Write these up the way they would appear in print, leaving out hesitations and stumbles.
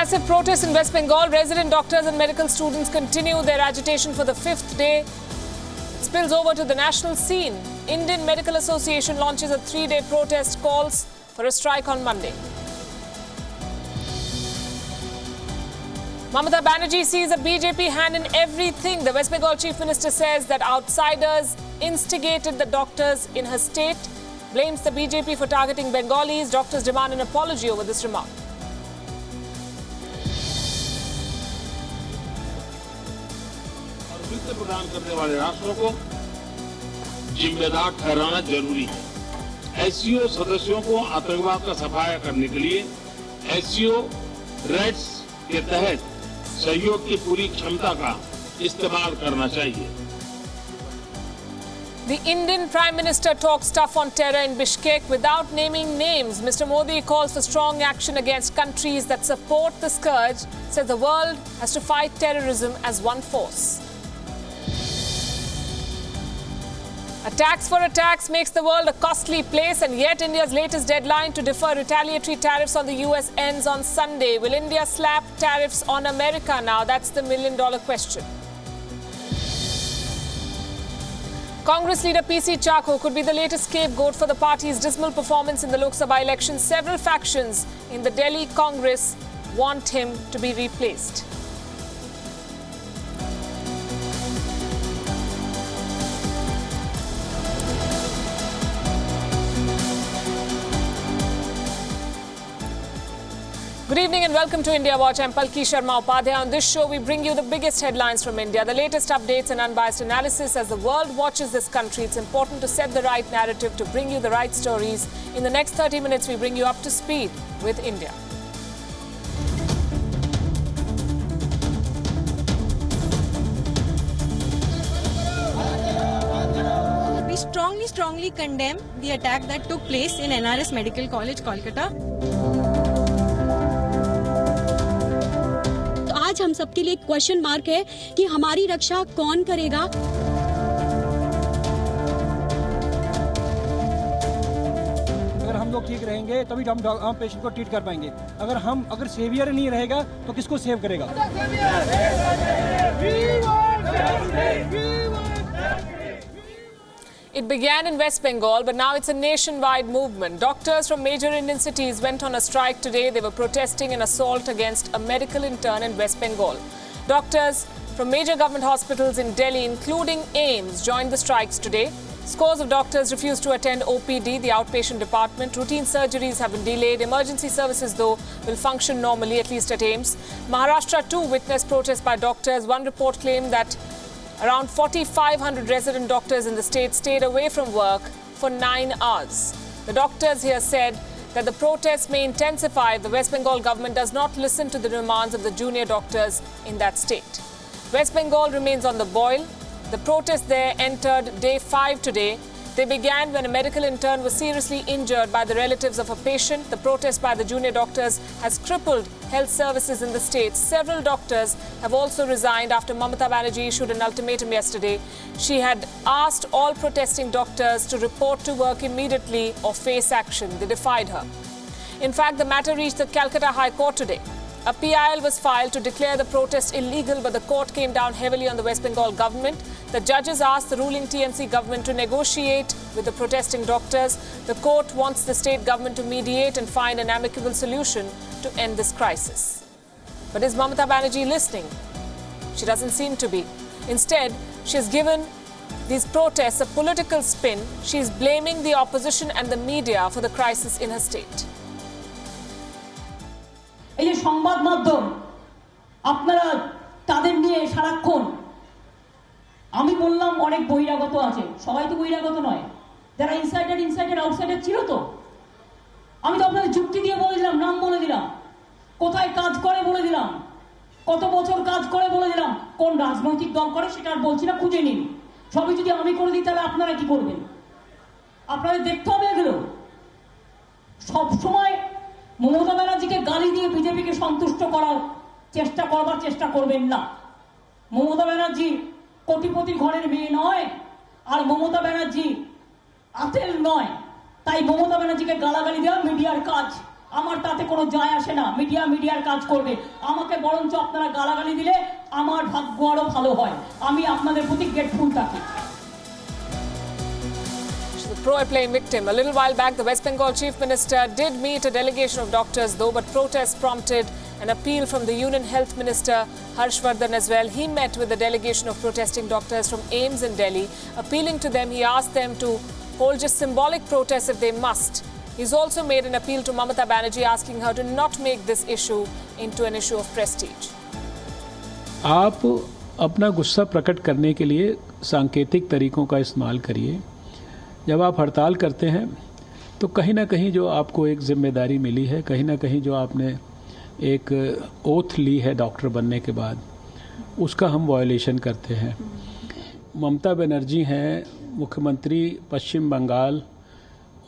Massive protests in West Bengal. Resident doctors and medical students continue their agitation for the fifth day. It spills over to the national scene. Indian Medical Association launches a 3-day protest, calls for a strike on Monday. Mamata Banerjee sees a BJP hand in everything. The West Bengal Chief Minister says that outsiders instigated the doctors in her state, blames the BJP for targeting Bengalis. Doctors demand an apology over this remark. वित्त प्रदान करने वाले राष्ट्रों को जिम्मेदार ठहराना जरूरी है। एससीओ सदस्यों को आतंकवाद का सफाया करने के लिए एससीओ रेट्स के तहत सहयोग की पूरी क्षमता का इस्तेमाल करना चाहिए। The Indian Prime Minister talks tough on terror in Bishkek without naming names. Mr. Modi calls for strong action against countries that support the scourge, says the world has to fight terrorism as one force. A tax for a tax makes the world a costly place, and yet India's latest deadline to defer retaliatory tariffs on the US ends on Sunday. Will India slap tariffs on America now? That's the million-dollar question. Congress leader PC Chako could be the latest scapegoat for the party's dismal performance in the Lok Sabha election. Several factions in the Delhi Congress want him to be replaced. Good evening and welcome to India Watch. I'm Palki Sharma Upadhyay. On this show, we bring you the biggest headlines from India, the latest updates and unbiased analysis. As the world watches this country, it's important to set the right narrative to bring you the right stories. In the next 30 minutes, we bring you up to speed with India. We strongly condemn the attack that took place in NRS Medical College, Kolkata. आज हम सबके लिए question mark है कि हमारी रक्षा कौन करेगा। अगर हम लोग ठीक रहेंगे तभी हम पेशेंट को ट्रीट कर पाएंगे। अगर सेवियर नहीं रहेगा तो किसको सेव करेगा। It began in West Bengal, but now it's a nationwide movement. Doctors from major Indian cities went on a strike today. They were protesting an assault against a medical intern in West Bengal. Doctors from major government hospitals in Delhi, including AIIMS, joined the strikes today. Scores of doctors refused to attend OPD, the outpatient department. Routine surgeries have been delayed. Emergency services, though, will function normally, at least at AIIMS. Maharashtra, too, witnessed protests by doctors. One report claimed that around 4,500 resident doctors in the state stayed away from work for 9 hours. The doctors here said that the protests may intensify if the West Bengal government does not listen to the demands of the junior doctors in that state. West Bengal remains on the boil. The protests there entered day 5 today. They began when a medical intern was seriously injured by the relatives of a patient. The protest by the junior doctors has crippled health services in the state. Several doctors have also resigned after Mamata Banerjee issued an ultimatum yesterday. She had asked all protesting doctors to report to work immediately or face action. They defied her. In fact, the matter reached the Calcutta High Court today. A PIL was filed to declare the protest illegal, but the court came down heavily on the West Bengal government. The judges asked the ruling TMC government to negotiate with the protesting doctors. The court wants the state government to mediate and find an amicable solution to end this crisis. But is Mamata Banerjee listening? She doesn't seem to be. Instead, she has given these protests a political spin. She is blaming the opposition and the media for the crisis in her state. এই যে সংবাদ মাধ্যম আপনারা তাদের নিয়ে সারাক্ষণ আমি বললাম অনেক বহিরাগত আছে সবাই তো বহিরাগত নয় যারা ইনসাইডার আউটসাইডার ছিল তো আমি তো আপনাদের যুক্তি দিয়ে বলে দিলাম নাম বলে দিলাম কোথায় কাজ করে বলে দিলাম কত বছর কাজ করে বলে দিলাম কোন রাজনৈতিক দল করে সেটা আর বলছি না খুঁজে নিন সবই যদি আমি করে দিই তাহলে আপনারা কি করবেন আপনাদের দেখতে হবে এগুলো সব সময় মমতা ব্যানার্জিকে গালি দিয়ে বিজেপিকে সন্তুষ্ট করার করবার চেষ্টা করবেন না মমতা ব্যানার্জি কোটিপতি ঘরের মেয়ে নয় আর মমতা ব্যানার্জি আতেল নয় তাই মমতা ব্যানার্জিকে গালাগালি দেওয়া মিডিয়ার কাজ আমার তাতে কোনো যায় আসে না, মিডিয়ার কাজ করবে। আমাকে বরঞ্চ আপনারা গালাগালি দিলে আমার ভাগ্য আরো ভালো হয়, আমি আপনাদের প্রতি গ্রেটফুল থাকি। Pro-airplane victim. A little while back, the West Bengal Chief Minister did meet a delegation of doctors though, but protests prompted an appeal from the Union Health Minister Harshvardhan as well. He met with a delegation of protesting doctors from AIIMS in Delhi. Appealing to them, he asked them to hold just symbolic protests if they must. He's also made an appeal to Mamata Banerjee, asking her to not make this issue into an issue of prestige. आप अपना गुस्सा प्रकट करने के लिए सांकेतिक तरीकों का इस्तेमाल करिए। जब आप हड़ताल करते हैं तो कहीं ना कहीं जो आपको एक जिम्मेदारी मिली है, कहीं ना कहीं जो आपने एक ओथ ली है डॉक्टर बनने के बाद, उसका हम वायोलेशन करते हैं। ममता बनर्जी हैं मुख्यमंत्री पश्चिम बंगाल,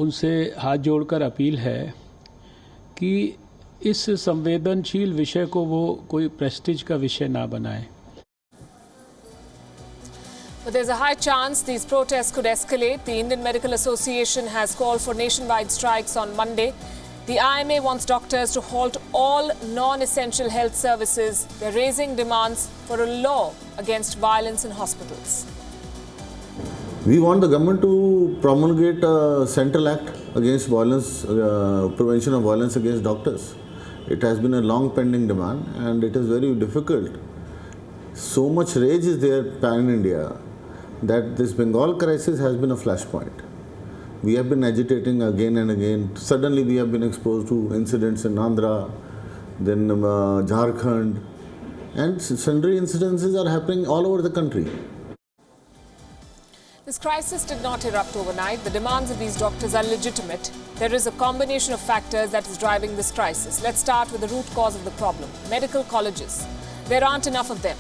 उनसे हाथ जोड़कर अपील है कि इस संवेदनशील विषय को वो कोई प्रेस्टीज का विषय ना बनाए। But there's a high chance these protests could escalate. The Indian Medical Association has called for nationwide strikes on Monday. The IMA wants doctors to halt all non-essential health services. They're raising demands for a law against violence in hospitals. We want the government to promulgate a central act against violence, prevention of violence against doctors. It has been a long pending demand and it is very difficult. So much rage is there pan-India that this Bengal crisis has been a flashpoint. We have been agitating again and again. Suddenly we have been exposed to incidents in Andhra, then Jharkhand, and sundry incidences are happening all over the country. This crisis did not erupt overnight. The demands of these doctors are legitimate. There is a combination of factors that is driving this crisis. Let's start with the root cause of the problem: medical colleges. There aren't enough of them.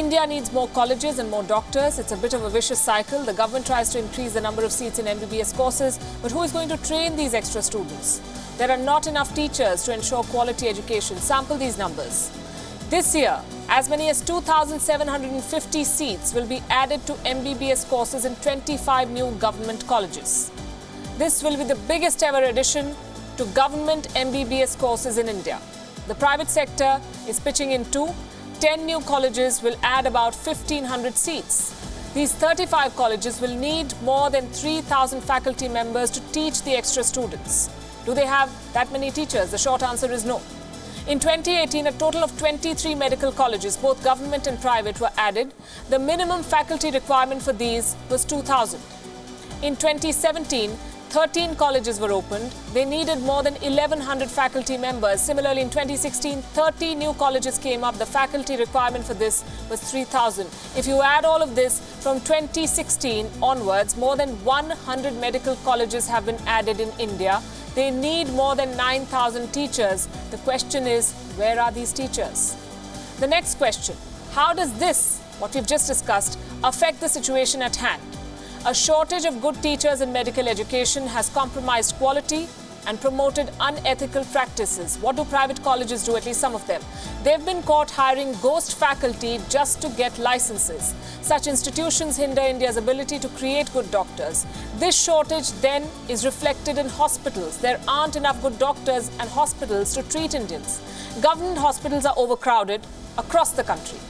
India needs more colleges and more doctors. It's a bit of a vicious cycle. The government tries to increase the number of seats in MBBS courses, but who is going to train these extra students? There are not enough teachers to ensure quality education. Sample these numbers. This year, as many as 2,750 seats will be added to MBBS courses in 25 new government colleges. This will be the biggest ever addition to government MBBS courses in India. The private sector is pitching in too. 10 new colleges will add about 1,500 seats. These 35 colleges will need more than 3,000 faculty members to teach the extra students. Do they have that many teachers? The short answer is no. In 2018, a total of 23 medical colleges, both government and private, were added. The minimum faculty requirement for these was 2,000. In 2017, 13 colleges were opened. They needed more than 1,100 faculty members. Similarly, in 2016, 30 new colleges came up. The faculty requirement for this was 3,000. If you add all of this, from 2016 onwards, more than 100 medical colleges have been added in India. They need more than 9,000 teachers. The question is, where are these teachers? The next question: how does this, what we've just discussed, affect the situation at hand? A shortage of good teachers in medical education has compromised quality and promoted unethical practices. What do private colleges do? At least some of them. They've been caught hiring ghost faculty just to get licenses. Such institutions hinder India's ability to create good doctors. This shortage then is reflected in hospitals. There aren't enough good doctors and hospitals to treat Indians. Government hospitals are overcrowded across the country.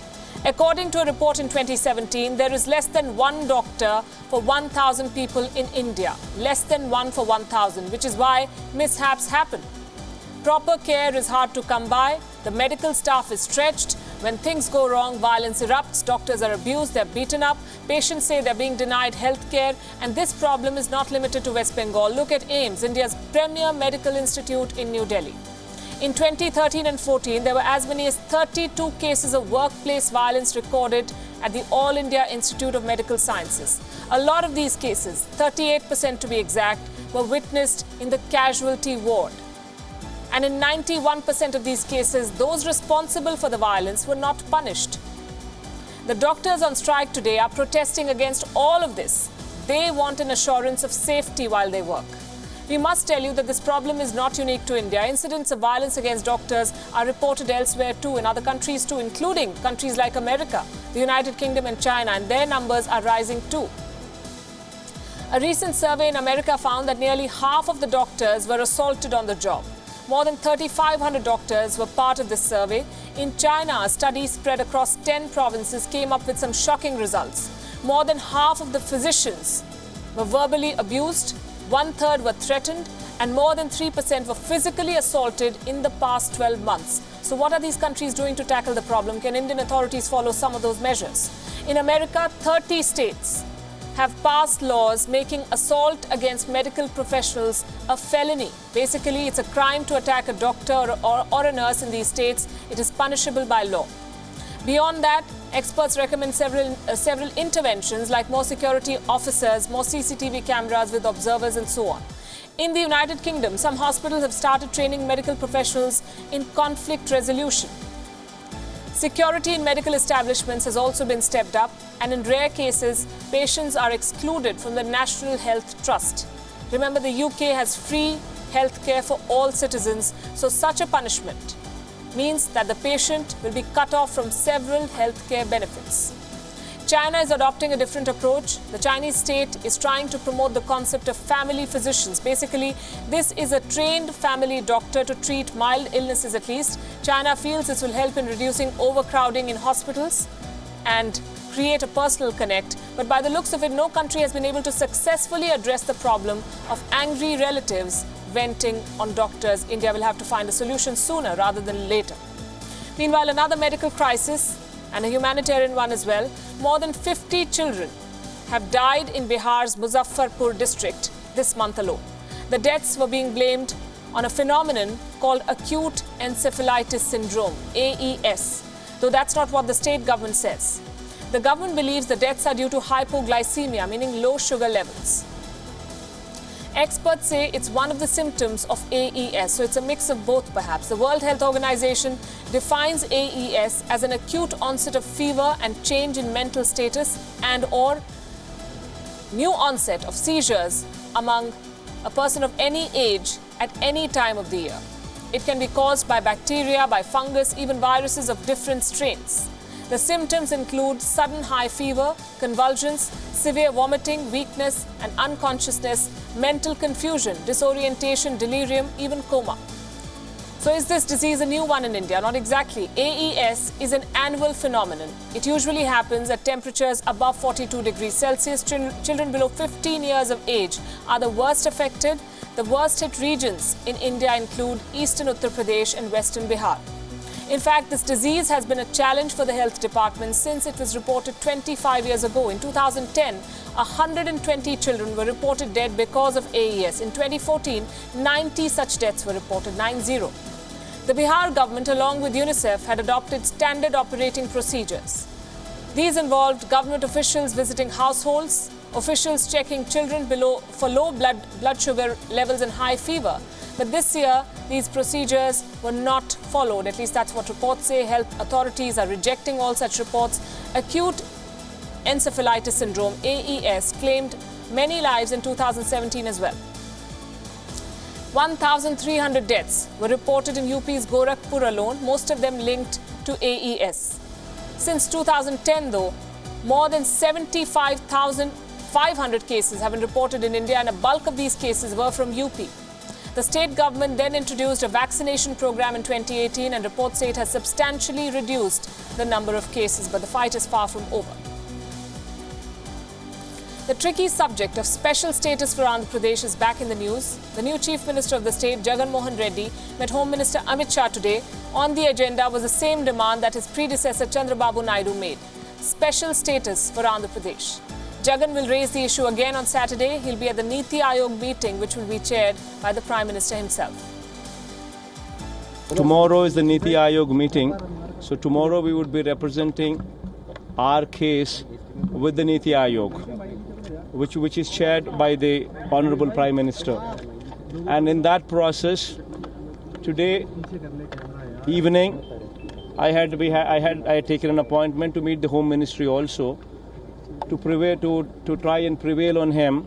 According to a report in 2017, there is less than one doctor for 1,000 people in India. Less than one for 1,000, which is why mishaps happen. Proper care is hard to come by. The medical staff is stretched. When things go wrong, violence erupts. Doctors are abused, they're beaten up. Patients say they're being denied health care. And this problem is not limited to West Bengal. Look at AIIMS, India's premier medical institute in New Delhi. In 2013 and 14, there were as many as 32 cases of workplace violence recorded at the All India Institute of Medical Sciences. A lot of these cases, 38% to be exact, were witnessed in the casualty ward. And in 91% of these cases, those responsible for the violence were not punished. The doctors on strike today are protesting against all of this. They want an assurance of safety while they work. We must tell you that this problem is not unique to India. Incidents of violence against doctors are reported elsewhere too, in other countries too, including countries like America, the United Kingdom and China, and their numbers are rising too. A recent survey in America found that nearly half of the doctors were assaulted on the job. More than 3,500 doctors were part of this survey. In China, a study spread across 10 provinces came up with some shocking results. More than half of the physicians were verbally abused, 1/3 were threatened, and more than 3% were physically assaulted in the past 12 months. So what are these countries doing to tackle the problem? Can Indian authorities follow some of those measures? In America, 30 states have passed laws making assault against medical professionals a felony. Basically, it's a crime to attack a doctor or a nurse in these states. It is punishable by law. Beyond that, experts recommend several interventions like more security officers, more CCTV cameras with observers and so on. In the United Kingdom, some hospitals have started training medical professionals in conflict resolution. Security in medical establishments has also been stepped up, and in rare cases, patients are excluded from the National Health Trust. Remember, the UK has free healthcare for all citizens, so such a punishment means that the patient will be cut off from several healthcare benefits. China is adopting a different approach. The Chinese state is trying to promote the concept of family physicians. Basically, this is a trained family doctor to treat mild illnesses at least. China feels this will help in reducing overcrowding in hospitals and create a personal connect. But by the looks of it, no country has been able to successfully address the problem of angry relatives venting on doctors. India will have to find a solution sooner rather than later. Meanwhile, another medical crisis and a humanitarian one as well. More than 50 children have died in Bihar's Muzaffarpur district this month alone. The deaths were being blamed on a phenomenon called acute encephalitis syndrome, AES, though that's not what the state government says. The government believes the deaths are due to hypoglycemia, meaning low sugar levels. Experts say it's one of the symptoms of AES, so it's a mix of both perhaps. The World Health Organization defines AES as an acute onset of fever and change in mental status and/or new onset of seizures among a person of any age at any time of the year. It can be caused by bacteria, by fungus, even viruses of different strains. The symptoms include sudden high fever, convulsions, severe vomiting, weakness and unconsciousness, mental confusion, disorientation, delirium, even coma. So is this disease a new one in India? Not exactly. AES is an annual phenomenon. It usually happens at temperatures above 42 degrees Celsius. Children below 15 years of age are the worst affected. The worst hit regions in India include eastern Uttar Pradesh and western Bihar. In fact, this disease has been a challenge for the health department since it was reported 25 years ago. In 2010, 120 children were reported dead because of AES. In 2014, 90 such deaths were reported, 90. The Bihar government, along with UNICEF, had adopted standard operating procedures. These involved government officials visiting households, officials checking children for low blood sugar levels and high fever. But this year, these procedures were not followed. At least that's what reports say. Health authorities are rejecting all such reports. Acute encephalitis syndrome, AES, claimed many lives in 2017 as well. 1,300 deaths were reported in UP's Gorakhpur alone, most of them linked to AES. Since 2010, though, more than 75,500 cases have been reported in India, and a bulk of these cases were from UP. The state government then introduced a vaccination program in 2018, and reports say it has substantially reduced the number of cases, but the fight is far from over. The tricky subject of special status for Andhra Pradesh is back in the news. The new Chief Minister of the state, Jagan Mohan Reddy, met Home Minister Amit Shah today. On the agenda was the same demand that his predecessor Chandrababu Naidu made: special status for Andhra Pradesh. Jagan will raise the issue again on Saturday. He'll be at the Niti Aayog meeting, which will be chaired by the Prime Minister himself. Tomorrow is the Niti Aayog meeting. So tomorrow we would be representing our case with the Niti Aayog, which is chaired by the Honorable Prime Minister. And in that process, today evening, I had taken an appointment to meet the Home Ministry also, to try and prevail on him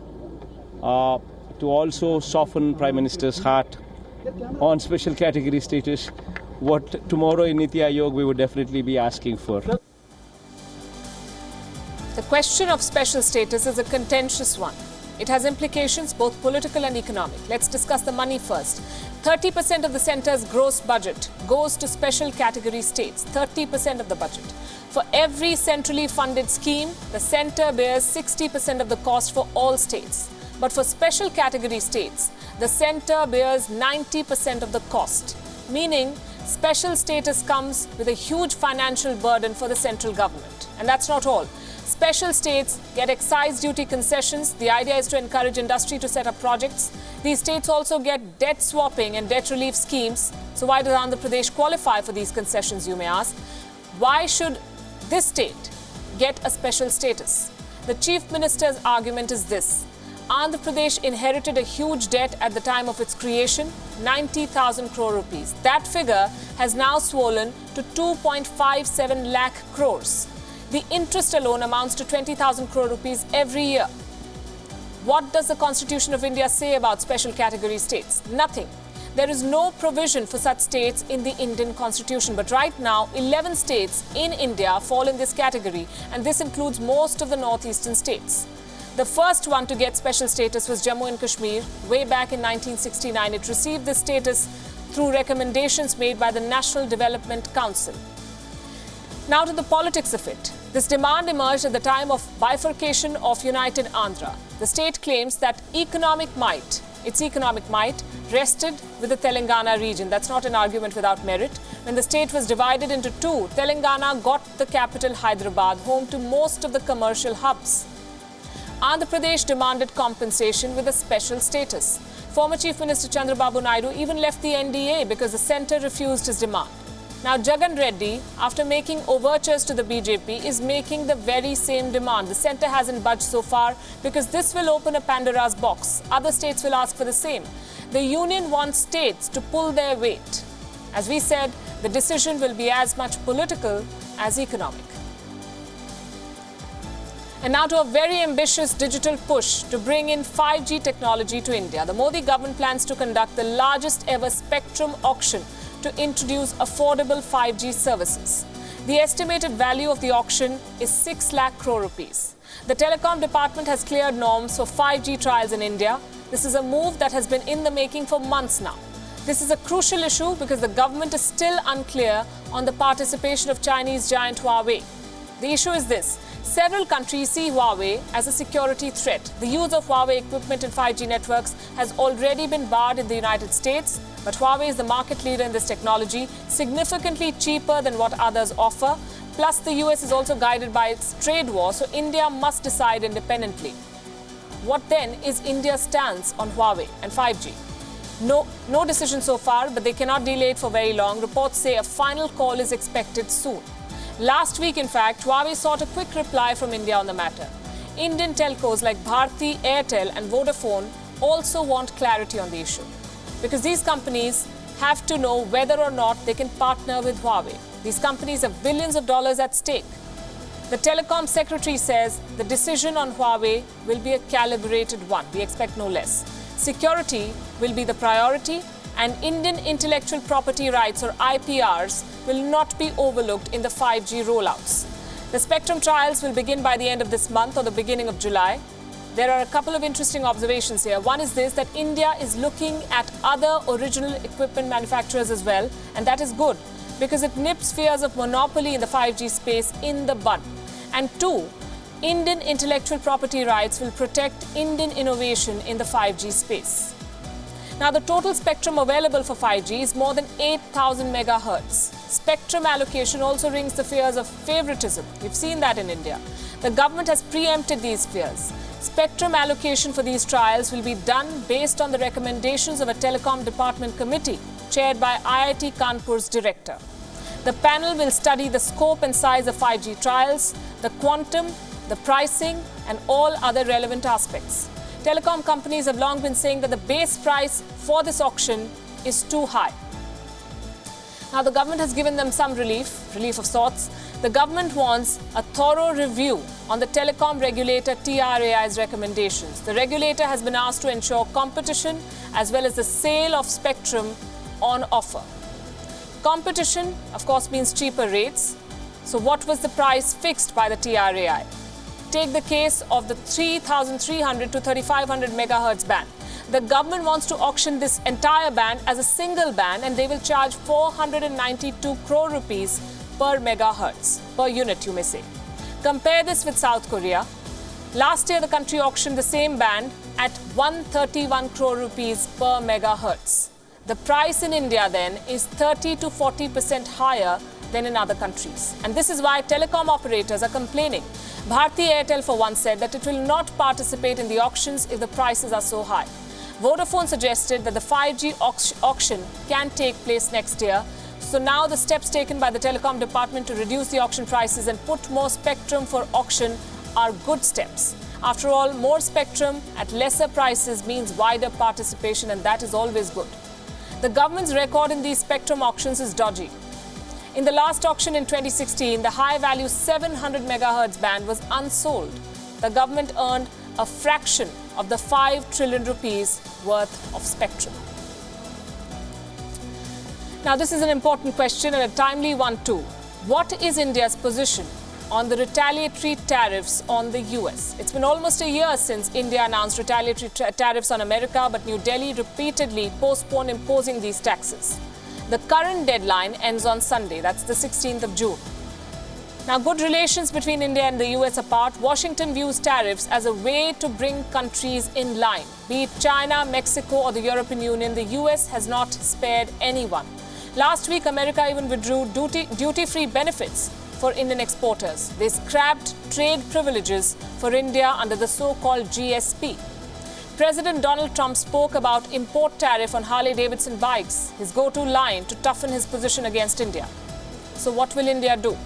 to also soften Prime Minister's heart on special category status. What tomorrow in Niti Aayog we would definitely be asking for. The question of special status is a contentious one. It has implications both political and economic. Let's discuss the money first. 30% of the centre's gross budget goes to special category states. 30% of the budget. For every centrally funded scheme, the centre bears 60% of the cost for all states. But for special category states, the centre bears 90% of the cost, meaning special status comes with a huge financial burden for the central government. And that's not all. Special states get excise duty concessions. The idea is to encourage industry to set up projects. These states also get debt swapping and debt relief schemes. So why does Andhra Pradesh qualify for these concessions, you may ask? Why should this state get a special status? The Chief Minister's argument is this. Andhra Pradesh inherited a huge debt at the time of its creation, 90,000 crore rupees. That figure has now swollen to 2.57 lakh crores. The interest alone amounts to 20,000 crore rupees every year. What does the Constitution of India say about special category states? Nothing. There is no provision for such states in the Indian Constitution. But right now, 11 states in India fall in this category, and this includes most of the northeastern states. The first one to get special status was Jammu and Kashmir. Way back in 1969, it received this status through recommendations made by the National Development Council. Now to the politics of it. This demand emerged at the time of bifurcation of United Andhra. The state claims that its economic might, rested with the Telangana region. That's not an argument without merit. When the state was divided into two, Telangana got the capital Hyderabad, home to most of the commercial hubs. Andhra Pradesh demanded compensation with a special status. Former Chief Minister Chandrababu Naidu even left the NDA because the centre refused his demand. Now Jagan Reddy, after making overtures to the BJP, is making the very same demand. The centre hasn't budged so far because this will open a Pandora's box. Other states will ask for the same. The union wants states to pull their weight. As we said, the decision will be as much political as economic. And now to a very ambitious digital push to bring in 5G technology to India. The Modi government plans to conduct the largest ever spectrum auction to introduce affordable 5G services. The estimated value of the auction is 6 lakh crore rupees. The Telecom Department has cleared norms for 5G trials in India. This is a move that has been in the making for months now. This is a crucial issue because the government is still unclear on the participation of Chinese giant Huawei. The issue is this. Several countries see Huawei as a security threat. The use of Huawei equipment in 5G networks has already been barred in the United States, but Huawei is the market leader in this technology, significantly cheaper than what others offer. Plus, the US is also guided by its trade war, so India must decide independently. What then is India's stance on Huawei and 5G? No decision so far, but they cannot delay it for very long. Reports say a final call is expected soon. Last week, in fact, Huawei sought a quick reply from India on the matter. Indian telcos like Bharti, Airtel and Vodafone also want clarity on the issue, because these companies have to know whether or not they can partner with Huawei. These companies have billions of dollars at stake. The telecom secretary says the decision on Huawei will be a calibrated one. We expect no less. Security will be the priority, and Indian intellectual property rights, or IPRs, will not be overlooked in the 5G rollouts. The spectrum trials will begin by the end of this month or the beginning of July. There are a couple of interesting observations here. One is this, that India is looking at other original equipment manufacturers as well, and that is good because it nips fears of monopoly in the 5G space in the bud. And two, Indian intellectual property rights will protect Indian innovation in the 5G space. Now, the total spectrum available for 5G is more than 8,000 megahertz. Spectrum allocation also rings the fears of favoritism. We've seen that in India. The government has preempted these fears. Spectrum allocation for these trials will be done based on the recommendations of a Telecom Department committee chaired by IIT Kanpur's director. The panel will study the scope and size of 5G trials, the quantum, the pricing, and all other relevant aspects. Telecom companies have long been saying that the base price for this auction is too high. Now, the government has given them some relief of sorts. The government wants a thorough review on the telecom regulator TRAI's recommendations. The regulator has been asked to ensure competition as well as the sale of spectrum on offer. Competition, of course, means cheaper rates. So what was the price fixed by the TRAI? Take the case of the 3,300 to 3,500 megahertz band. The government wants to auction this entire band as a single band, and they will charge 492 crore rupees per megahertz, per unit you may say. Compare this with South Korea. Last year the country auctioned the same band at 131 crore rupees per megahertz. The price in India then is 30 to 40% higher than in other countries. And this is why telecom operators are complaining. Bharti Airtel for one said that it will not participate in the auctions if the prices are so high. Vodafone suggested that the 5G auction can take place next year. So now the steps taken by the telecom department to reduce the auction prices and put more spectrum for auction are good steps. After all, more spectrum at lesser prices means wider participation, and that is always good. The government's record in these spectrum auctions is dodgy. In the last auction in 2016, the high-value 700 megahertz band was unsold. The government earned a fraction of the 5 trillion rupees worth of spectrum. Now, this is an important question and a timely one too. What is India's position on the retaliatory tariffs on the US? It's been almost a year since India announced retaliatory tariffs on America, but New Delhi repeatedly postponed imposing these taxes. The current deadline ends on Sunday, that's the 16th of June. Now, good relations between India and the US apart, Washington views tariffs as a way to bring countries in line. Be it China, Mexico or the European Union, the US has not spared anyone. Last week, America even withdrew duty-free benefits for Indian exporters. They scrapped trade privileges for India under the so-called GSP. President Donald Trump spoke about import tariff on Harley-Davidson bikes, his go-to line to toughen his position against India. So what will India do?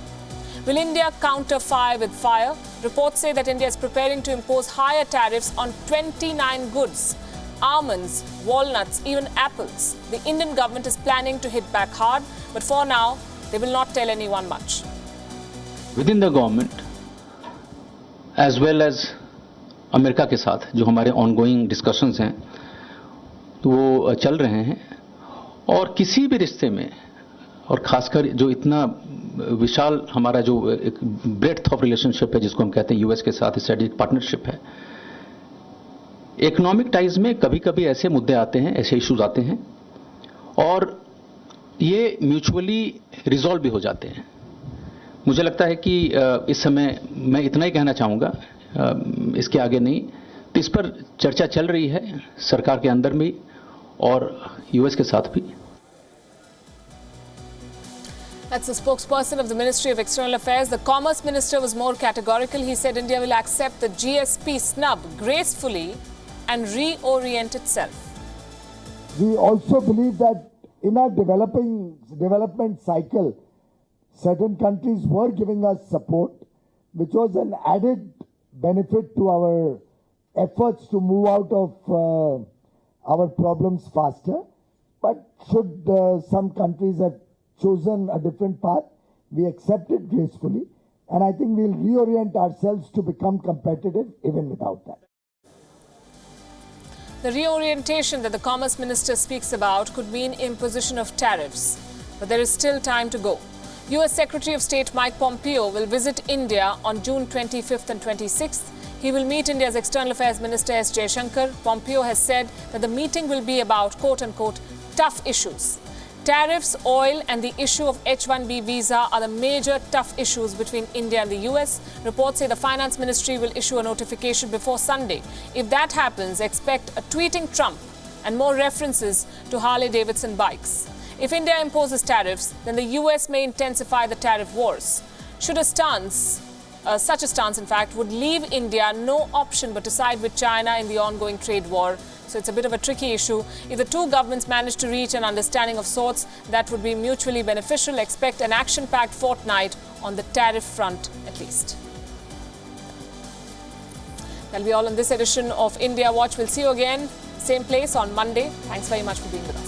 Will India counter fire with fire? Reports say that India is preparing to impose higher tariffs on 29 goods. Almonds, walnuts, even apples. The Indian government is planning to hit back hard, but for now, they will not tell anyone much. Within the government, as well as America के साथ जो हमारे ongoing discussions हैं तो वो चल रहे हैं और किसी भी रिश्ते में और खासकर जो इतना विशाल हमारा जो एक ब्रेड्थ ऑफ रिलेशनशिप है जिसको हम कहते हैं यूएस के साथ स्ट्रेटेजिक पार्टनरशिप है, इकोनॉमिक टाइज में कभी कभी ऐसे मुद्दे आते हैं, ऐसे इश्यूज आते हैं और ये म्यूचुअली रिजॉल्व भी हो जाते हैं. मुझे लगता है कि इस समय मैं इतना ही कहना चाहूँगा, इसके आगे नहीं. तो इस पर चर्चा चल रही है सरकार के अंदर भी और यूएस के साथ भी. That's the spokesperson of the Ministry of External Affairs. The Commerce Minister was more categorical. He said India will accept the GSP snub gracefully and reorient itself. We also believe that in our development cycle, certain countries were giving us support, which was an added benefit to our efforts to move out of our problems faster. But should some countries have chosen a different path, we accept it gracefully, and I think we'll reorient ourselves to become competitive even without that. The reorientation that the Commerce Minister speaks about could mean imposition of tariffs, but there is still time to go. US Secretary of State Mike Pompeo will visit India on June 25th and 26th. He will meet India's External Affairs Minister S. Jaishankar. Pompeo has said that the meeting will be about quote-unquote tough issues. Tariffs, oil and the issue of H-1B visa are the major tough issues between India and the US. Reports say the Finance Ministry will issue a notification before Sunday. If that happens, expect a tweeting Trump and more references to Harley-Davidson bikes. If India imposes tariffs, then the US may intensify the tariff wars. Should such a stance, in fact, would leave India no option but to side with China in the ongoing trade war. So it's a bit of a tricky issue. If the two governments manage to reach an understanding of sorts, that would be mutually beneficial. Expect an action-packed fortnight on the tariff front, at least. That'll be all on this edition of India Watch. We'll see you again, same place on Monday. Thanks very much for being with us.